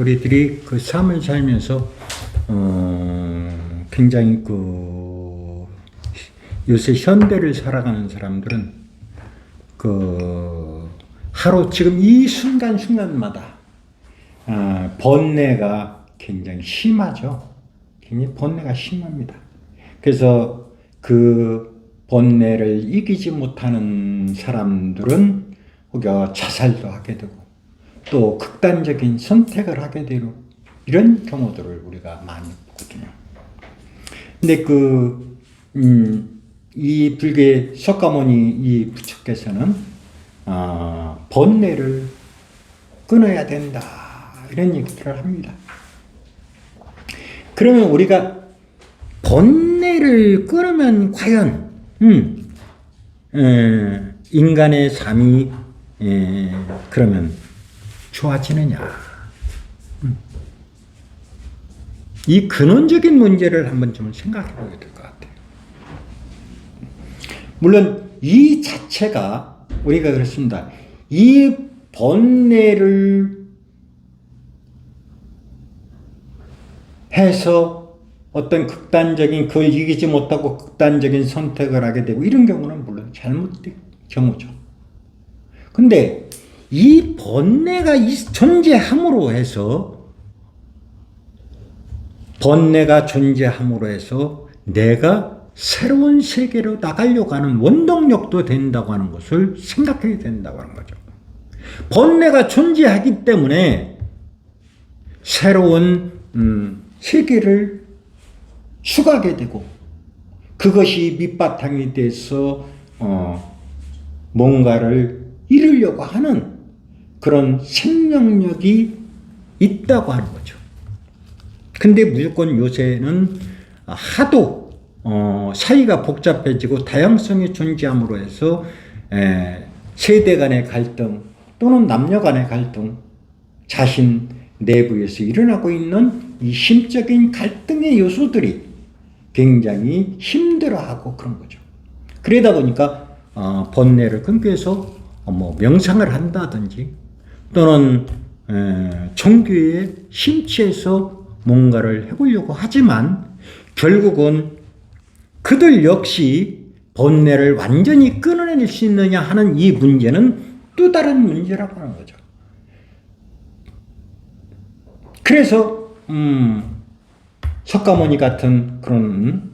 우리들이 그 삶을 살면서 굉장히 요새 현대를 살아가는 사람들은 하루 지금 이 순간순간마다 번뇌가 굉장히 심하죠. 굉장히 번뇌가 심합니다. 그래서 그 번뇌를 이기지 못하는 사람들은 혹여 자살도 하게 되고 또 극단적인 선택을 하게 되고 이런 경우들을 우리가 많이 보거든요. 근데 이 불교의 석가모니 이 부처께서는 번뇌를 끊어야 된다 이런 얘기들을 합니다. 그러면 우리가 번뇌를 끊으면 과연 인간의 삶이 그러면 좋아지느냐? 이 근원적인 문제를 한번 좀 생각해 보게 될 것 같아요. 물론 이 자체가 우리가 그렇습니다. 이 번뇌를 해서 어떤 극단적인 그걸 이기지 못하고 극단적인 선택을 하게 되고 이런 경우는 물론 잘못된 경우죠. 근데 이 번뇌가 존재함으로 해서 내가 새로운 세계로 나가려고 하는 원동력도 된다고 하는 것을 생각해야 된다고 하는 거죠. 번뇌가 존재하기 때문에 새로운 세계를 추구하게 되고 그것이 밑바탕이 돼서 뭔가를 이루려고 하는 그런 생명력이 있다고 하는 거죠. 근데 무조건 요새는 하도 사회가 복잡해지고 다양성이 존재함으로 해서 세대 간의 갈등 또는 남녀 간의 갈등, 자신 내부에서 일어나고 있는 이 심적인 갈등의 요소들이 굉장히 힘들어하고 그런 거죠. 그러다 보니까 번뇌를 끊기 위해서 명상을 한다든지 또는 종교에 심취해서 뭔가를 해보려고 하지만 결국은 그들 역시 번뇌를 완전히 끊어낼 수 있느냐 하는 이 문제는 또 다른 문제라고 하는 거죠. 그래서 석가모니 같은 그런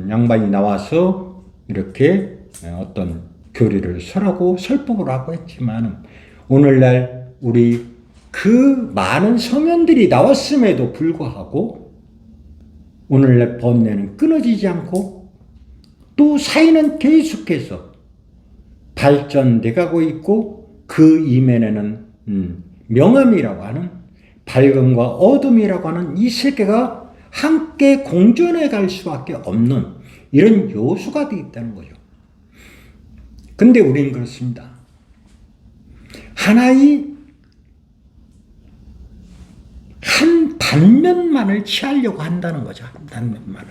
양반이 나와서 이렇게 어떤 교리를 설하고 설법을 하고 했지만 오늘날 우리 그 많은 성현들이 나왔음에도 불구하고 오늘날 번뇌는 끊어지지 않고 또 사회는 계속해서 발전돼 가고 있고 그 이면에는 명암이라고 하는 밝음과 어둠이라고 하는 이 세계가 함께 공존해 갈 수밖에 없는 이런 요소가 되어 있다는 거죠. 근데 우리는 그렇습니다. 하나의 한 단면만을 취하려고 한다는 거죠. 한 단면만을.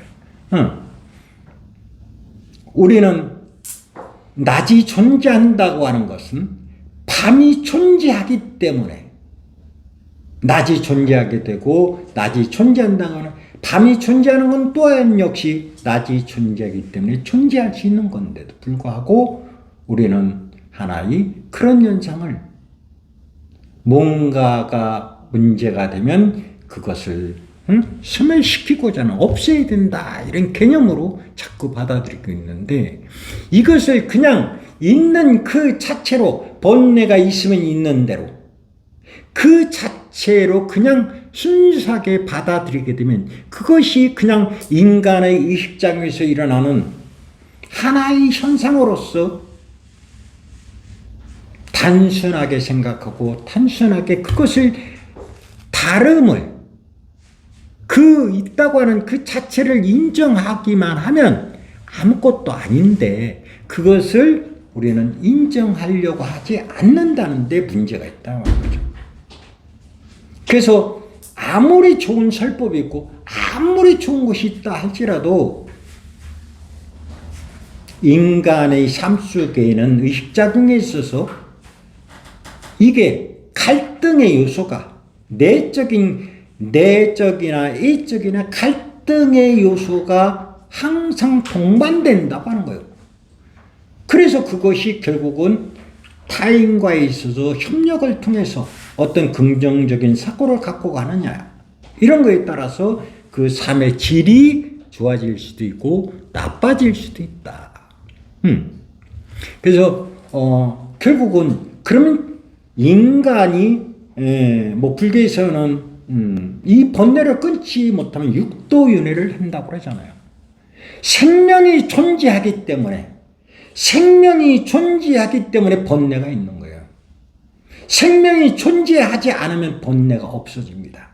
우리는 낮이 존재한다고 하는 것은 밤이 존재하기 때문에 낮이 존재하게 되고 낮이 존재한다고 하는 밤이 존재하는 건 또한 역시 낮이 존재하기 때문에 존재할 수 있는 건데도 불구하고 우리는 하나의 그런 현상을 뭔가가 문제가 되면 그것을 소멸시키고자 하는 없애야 된다 이런 개념으로 자꾸 받아들이고 있는데 이것을 그냥 있는 그 자체로 번뇌가 있으면 있는 대로 그 자체로 그냥 순수하게 받아들이게 되면 그것이 그냥 인간의 의식장에서 일어나는 하나의 현상으로서 단순하게 생각하고 단순하게 그것을 다름을 그 있다고 하는 그 자체를 인정하기만 하면 아무것도 아닌데 그것을 우리는 인정하려고 하지 않는다는 데 문제가 있다는 거죠. 그래서 아무리 좋은 설법이 있고 아무리 좋은 것이 있다 할지라도 인간의 삶 속에는 의식작용에 있어서 이게 갈등의 요소가 내적이나 이적이나 갈등의 요소가 항상 동반된다고 하는 거예요. 그래서 그것이 결국은 타인과에 있어서 협력을 통해서 어떤 긍정적인 사고를 갖고 가느냐, 이런 거에 따라서 그 삶의 질이 좋아질 수도 있고 나빠질 수도 있다. 그래서 결국은 그러면 인간이 뭐 불교에서는 이 번뇌를 끊지 못하면 육도윤회를 한다고 그러잖아요. 생명이 존재하기 때문에 번뇌가 있는 거예요. 생명이 존재하지 않으면 번뇌가 없어집니다.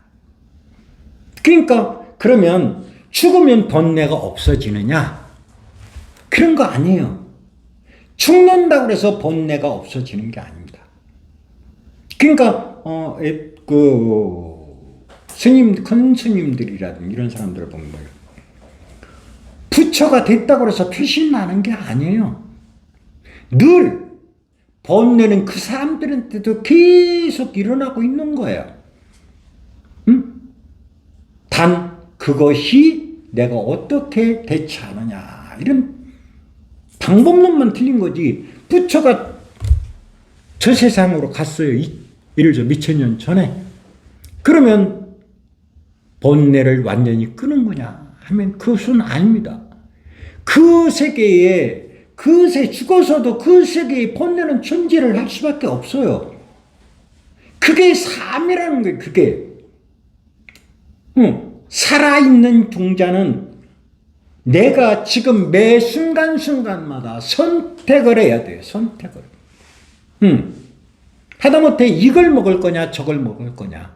그러니까 그러면 죽으면 번뇌가 없어지느냐? 그런 거 아니에요. 죽는다고 해서 번뇌가 없어지는 게 아닙니다. 그러니까 큰 스님들이라든지 이런 사람들을 보면 뭐예요? 부처가 됐다고 해서 퇴신 나는 게 아니에요. 늘 번뇌는 그 사람들한테도 계속 일어나고 있는 거예요. 단 그것이 내가 어떻게 대처하느냐, 이런 방법론만 틀린 거지. 부처가 저 세상으로 갔어요. 예를 들어 몇천 년 전에. 그러면 번뇌를 완전히 끄는 거냐 하면 그것은 아닙니다. 그 세계에 죽어서도 그 세계의 번뇌는 존재를 할 수밖에 없어요. 그게 삶이라는 거예요. 그게 살아있는 종자는 내가 지금 매 순간순간마다 선택을 해야 돼요. 선택을. 하다못해 이걸 먹을 거냐 저걸 먹을 거냐,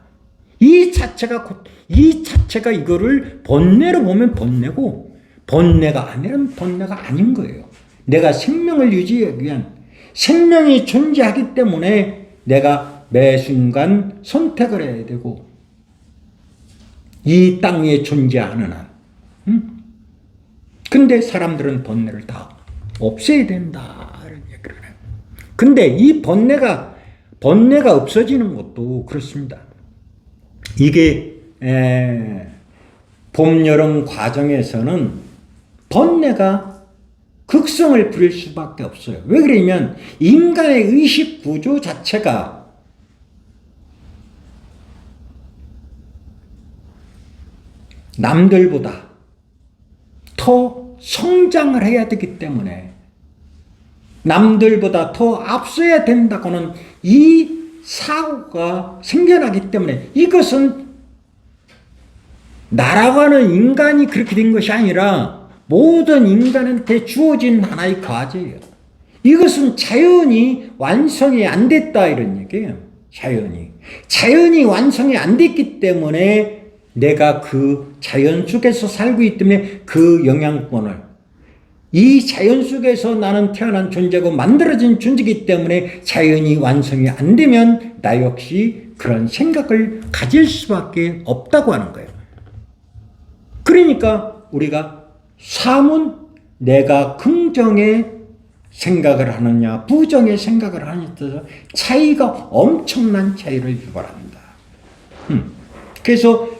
이 자체가 이거를 번뇌로 보면 번뇌고, 번뇌가 아니면 번뇌가 아닌 거예요. 내가 생명을 유지하기 위한, 생명이 존재하기 때문에 내가 매 순간 선택을 해야 되고, 이 땅 위에 존재하는 한. 근데 사람들은 번뇌를 다 없애야 된다, 이런 얘기를 해요. 근데 이 번뇌가 없어지는 것도 그렇습니다. 이게 봄, 여름 과정에서는 번뇌가 극성을 부릴 수밖에 없어요. 왜 그러냐면 인간의 의식 구조 자체가 남들보다 더 성장을 해야 되기 때문에, 남들보다 더 앞서야 된다고는 이 사고가 생겨나기 때문에, 이것은 나라고 하는 인간이 그렇게 된 것이 아니라 모든 인간한테 주어진 하나의 과제예요. 이것은 자연이 완성이 안 됐다, 이런 얘기예요. 자연이 완성이 안 됐기 때문에 내가 그 자연 속에서 살고 있기 때문에 그 영향권을, 이 자연 속에서 나는 태어난 존재고 만들어진 존재이기 때문에 자연이 완성이 안 되면 나 역시 그런 생각을 가질 수밖에 없다고 하는 거예요. 그러니까 우리가 삶은 내가 긍정의 생각을 하느냐 부정의 생각을 하느냐에 따라서 차이가, 엄청난 차이를 유발합니다. 그래서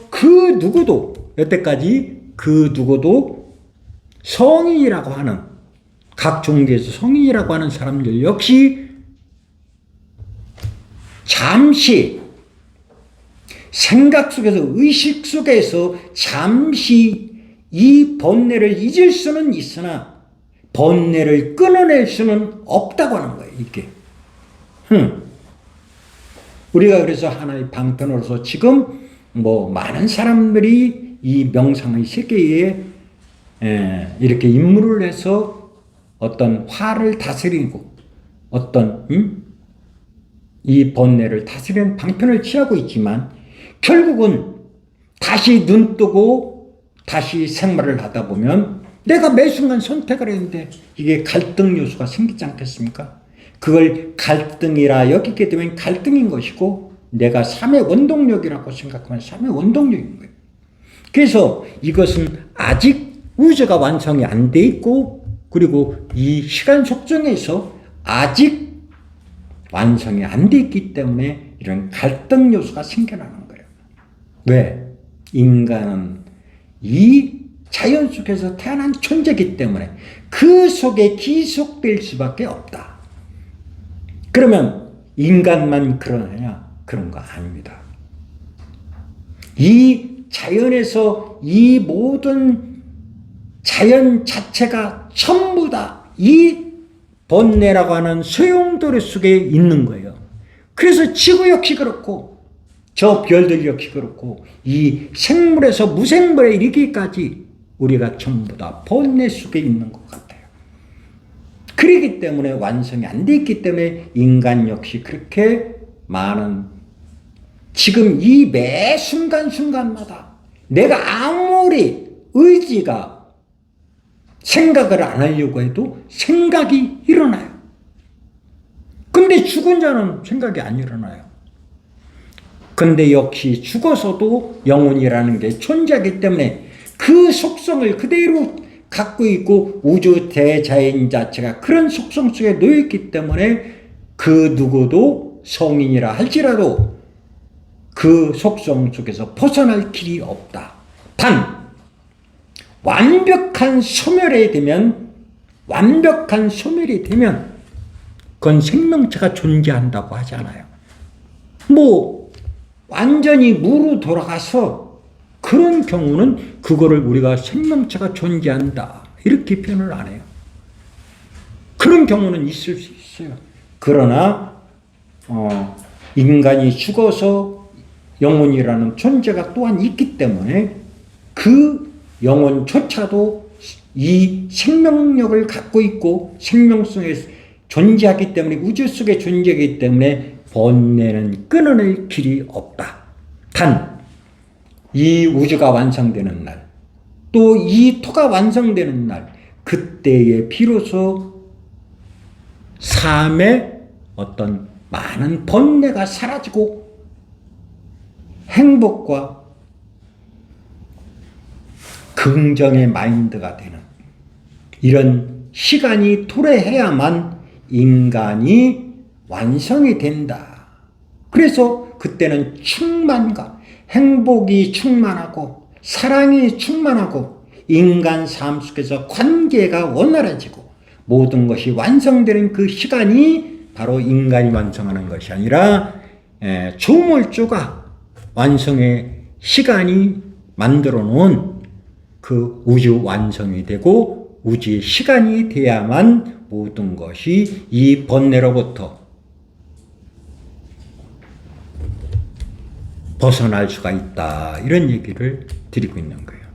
여태까지 그 누구도 성인이라고 하는, 각 종교에서 성인이라고 하는 사람들 역시 잠시 생각 속에서, 의식 속에서 잠시 이 번뇌를 잊을 수는 있으나 번뇌를 끊어낼 수는 없다고 하는 거예요. 이게. 우리가 그래서 하나의 방편으로서 지금 많은 사람들이 이 명상의 세계에 이렇게 입문을 해서 어떤 화를 다스리고 어떤 이 번뇌를 다스리는 방편을 취하고 있지만, 결국은 다시 눈 뜨고 다시 생활을 하다 보면 내가 매 순간 선택을 했는데 이게 갈등 요소가 생기지 않겠습니까? 그걸 갈등이라 여기게 되면 갈등인 것이고, 내가 삶의 원동력이라고 생각하면 삶의 원동력인 거예요. 그래서 이것은 아직 우주가 완성이 안 돼 있고, 그리고 이 시간 속성에서 아직 완성이 안 돼 있기 때문에 이런 갈등 요소가 생겨나는 거예요. 왜? 인간은 이 자연 속에서 태어난 존재이기 때문에 그 속에 기속될 수밖에 없다. 그러면 인간만 그러느냐? 그런 거 아닙니다. 이 자연에서 이 모든 자연 자체가 전부 다 이 번뇌라고 하는 소용돌이 속에 있는 거예요. 그래서 지구 역시 그렇고 저 별들 역시 그렇고 이 생물에서 무생물에 이르기까지 우리가 전부 다 번뇌 속에 있는 것 같아요. 그렇기 때문에 완성이 안 돼 있기 때문에 인간 역시 그렇게 많은 지금 이 매 순간순간마다 내가 아무리 의지가 생각을 안 하려고 해도 생각이 일어나요. 근데 죽은 자는 생각이 안 일어나요. 근데 역시 죽어서도 영혼이라는 게 존재하기 때문에 그 속성을 그대로 갖고 있고 우주 대자연 자체가 그런 속성 속에 놓여있기 때문에 그 누구도 성인이라 할지라도 그 속성 속에서 벗어날 길이 없다. 단 완벽한 소멸이 되면 그건 생명체가 존재한다고 하잖아요. 뭐 완전히 무로 돌아가서 그런 경우는 그거를 우리가 생명체가 존재한다 이렇게 표현을 안 해요. 그런 경우는 있을 수 있어요. 그러나 인간이 죽어서 영혼이라는 존재가 또한 있기 때문에 그 영혼조차도 이 생명력을 갖고 있고 생명성에 존재하기 때문에 우주 속에 존재하기 때문에 번뇌는 끊어낼 길이 없다. 단 이 우주가 완성되는 날, 또 이 토가 완성되는 날, 그때에 비로소 삶의 어떤 많은 번뇌가 사라지고 행복과 긍정의 마인드가 되는 이런 시간이 도래해야만 인간이 완성이 된다. 그래서 그때는 충만과 행복이 충만하고 사랑이 충만하고 인간 삶 속에서 관계가 원활해지고 모든 것이 완성되는 그 시간이 바로 인간이 완성하는 것이 아니라 조물주가 완성의 시간이 만들어 놓은 그 우주 완성이 되고 우주의 시간이 돼야만 모든 것이 이 번뇌로부터 벗어날 수가 있다. 이런 얘기를 드리고 있는 거예요.